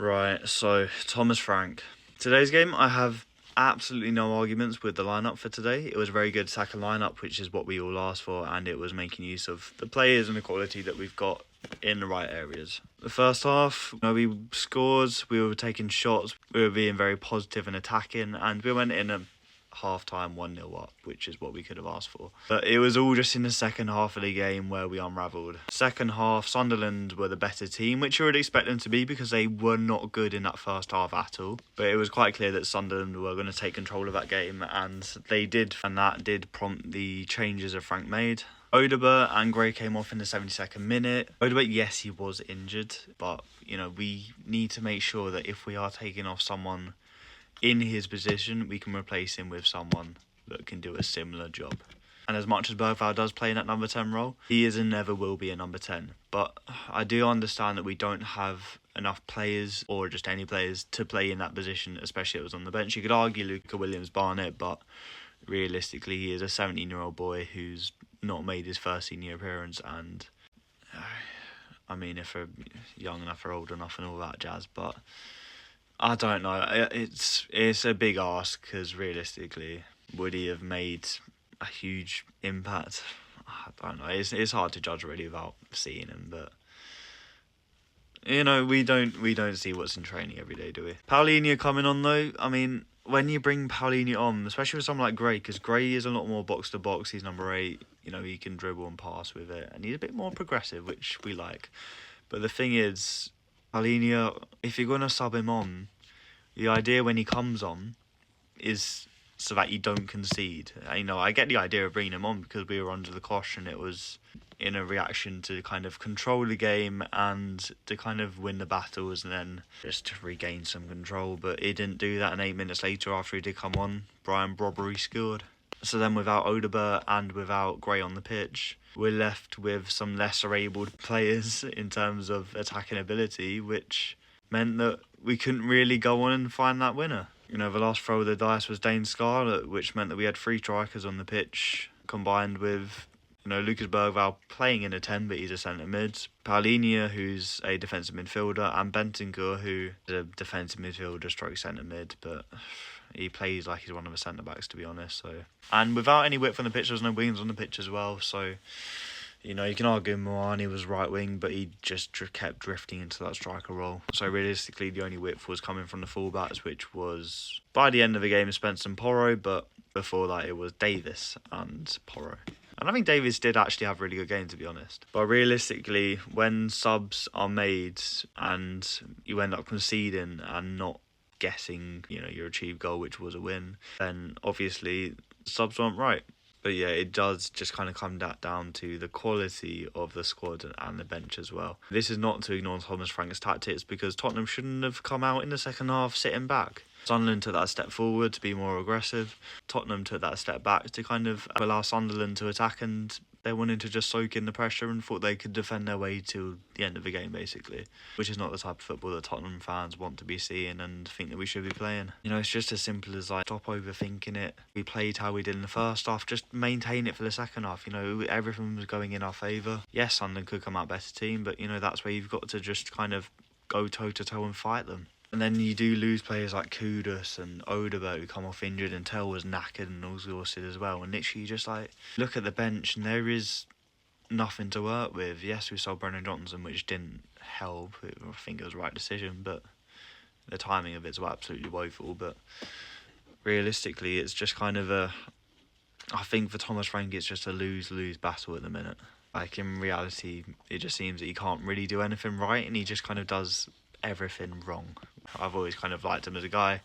Right, so Thomas Frank. Today's game, I have absolutely no arguments with the lineup for today. It was a very good second lineup, which is what we all asked for, and it was making use of the players and the quality that we've got in the right areas. The first half, we scored, we were taking shots, we were being very positive and attacking, and we went in a half-time 1-0 up, which is what we could have asked for. But it was all just in the second half of the game where we unravelled. Second half, Sunderland were the better team, which you would expect them to be because they were not good in that first half at all. But it was quite clear that Sunderland were going to take control of that game, and they did, and that did prompt the changes that Frank made. Odegaard and Gray came off in the 72nd minute. Odegaard, yes, he was injured, but, we need to make sure that if we are taking off someone in his position, we can replace him with someone that can do a similar job. And as much as Bergvall does play in that number 10 role, he is and never will be a number 10. But I do understand that we don't have enough players, or just any players, to play in that position, especially if it was on the bench. You could argue Luca Williams-Barnett, but realistically, he is a 17-year-old boy who's not made his first senior appearance, and if they're young enough or old enough and all that jazz, but I don't know. It's a big ask because realistically, would he have made a huge impact? I don't know. It's hard to judge really without seeing him, but we don't see what's in training every day, do we? Paulinho coming on though. When you bring Paulinho on, especially with someone like Gray, because Gray is a lot more box to box. He's number 8. He can dribble and pass with it, and he's a bit more progressive, which we like. But the thing is, Paulinho, if you're going to sub him on, the idea when he comes on is so that you don't concede. I get the idea of bringing him on because we were under the cosh, and it was in a reaction to kind of control the game and to kind of win the battles and then just to regain some control. But he didn't do that, and 8 minutes later after he did come on, Brian Brobbery scored. So then without Odegaard and without Gray on the pitch, we're left with some lesser abled players in terms of attacking ability, which meant that we couldn't really go on and find that winner. The last throw of the dice was Dane Scarlett, which meant that we had 3 strikers on the pitch, combined with Lucas Bergvall playing in a 10, but he's a centre mid. Paulinho, who's a defensive midfielder, and Bentancur, who is a defensive midfielder stroke centre mid, but he plays like he's one of the centre backs, to be honest. And without any width on the pitch, there was no wings on the pitch as well, so you can argue Moani was right wing, but he just kept drifting into that striker role. So realistically, the only width was coming from the fullbacks, which was, by the end of the game, Spence and Porro, but before that it was Davis and Porro. And I think Davis did actually have a really good game, to be honest. But realistically, when subs are made and you end up conceding and not getting, your achieved goal, which was a win, then obviously subs weren't right. But yeah, it does just kind of come down to the quality of the squad and the bench as well. This is not to ignore Thomas Frank's tactics, because Tottenham shouldn't have come out in the second half sitting back. Sunderland took that step forward to be more aggressive. Tottenham took that step back to kind of allow Sunderland to attack, and they wanted to just soak in the pressure and thought they could defend their way till the end of the game, basically. Which is not the type of football that Tottenham fans want to be seeing and think that we should be playing. It's just as simple as stop overthinking it. We played how we did in the first half, just maintain it for the second half. Everything was going in our favour. Yes, Sunderland could come out better team, but that's where you've got to just kind of go toe-to-toe and fight them. And then you do lose players like Kudus and Odegaard who come off injured, and Tell was knackered and exhausted as well. And literally you just look at the bench and there is nothing to work with. Yes, we sold Brennan Johnson, which didn't help. I think it was the right decision, but the timing of it's absolutely woeful. But realistically, it's just kind of I think for Thomas Frank, it's just a lose-lose battle at the minute. In reality, it just seems that he can't really do anything right, and he just kind of does everything wrong. I've always kind of liked him as a guy,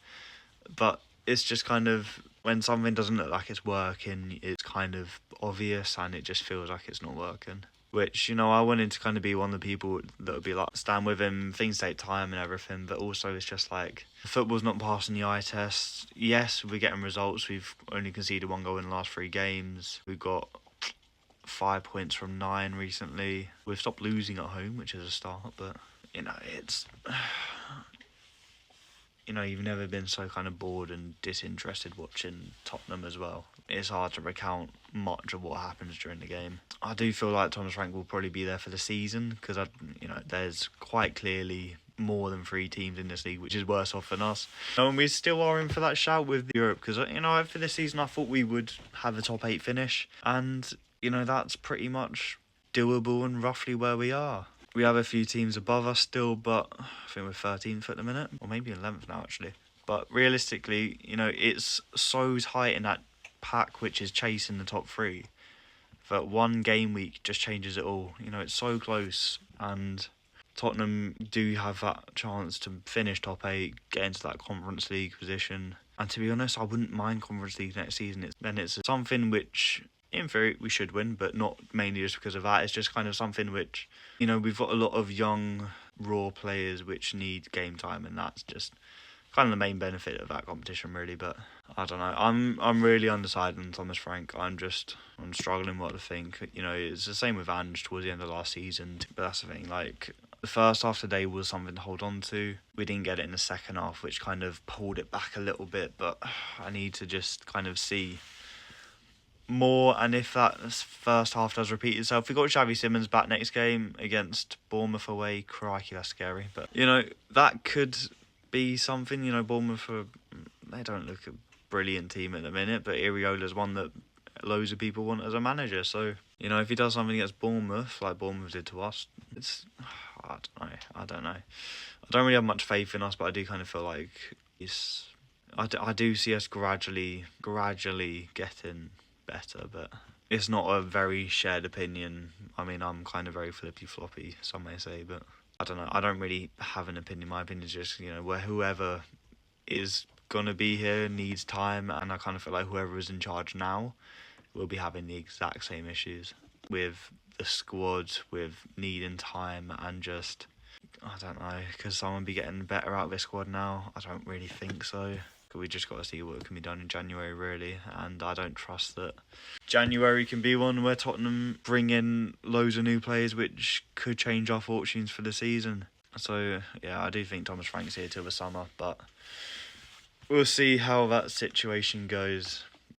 but it's just kind of, when something doesn't look like it's working, it's kind of obvious and it just feels like it's not working. Which, I wanted to kind of be one of the people that would be stand with him, things take time and everything, but also it's just football's not passing the eye test. Yes, we're getting results. We've only conceded 1 goal in the last 3 games. We've got 5 points from 9 recently. We've stopped losing at home, which is a start, but it's you've never been so kind of bored and disinterested watching Tottenham as well. It's hard to recount much of what happens during the game. I do feel like Thomas Frank will probably be there for the season, because there's quite clearly more than 3 teams in this league, which is worse off than us. And we still are in for that shout with Europe, because, you know, for this season I thought we would have a top 8 finish, and, you know, that's pretty much doable and roughly where we are. We have a few teams above us still, but I think we're 13th at the minute, or maybe 11th now actually. But realistically, you know, it's so tight in that pack which is chasing the top 3 that one game week just changes it all. You know, it's so close, and Tottenham do have that chance to finish top 8, get into that Conference League position. And to be honest, I wouldn't mind Conference League next season. It's something which, in theory, we should win, but not mainly just because of that. It's just kind of something which, you know, we've got a lot of young, raw players which need game time, and that's just kind of the main benefit of that competition, really. But I don't know. I'm really undecided on Thomas Frank. I'm struggling what to think. You know, it's the same with Ange towards the end of last season. But that's the thing. Like, the first half today was something to hold on to. We didn't get it in the second half, which kind of pulled it back a little bit. But I need to just kind of see more, and if that first half does repeat itself, we got Xavi Simons back next game against Bournemouth away. Crikey, that's scary. But, you know, that could be something. You know, Bournemouth, they don't look a brilliant team at the minute, but Iriola's one that loads of people want as a manager. So, you know, if he does something against Bournemouth, like Bournemouth did to us, I don't know. I don't really have much faith in us, but I do kind of feel like I do see us gradually getting better, but it's not a very shared opinion. I mean, I'm kind of very flippy-floppy, some may say, but I don't know. I don't really have an opinion. My opinion is just, you know, where whoever is going to be here needs time, and I kind of feel like whoever is in charge now will be having the exact same issues with the squad, with needing time, and just, I don't know, because someone be getting better out of this squad now? I don't really think so. We just got to see what can be done in January, really, and I don't trust that January can be one where Tottenham bring in loads of new players which could change our fortunes for the season. So, yeah, I do think Thomas Frank's here till the summer, but we'll see how that situation goes.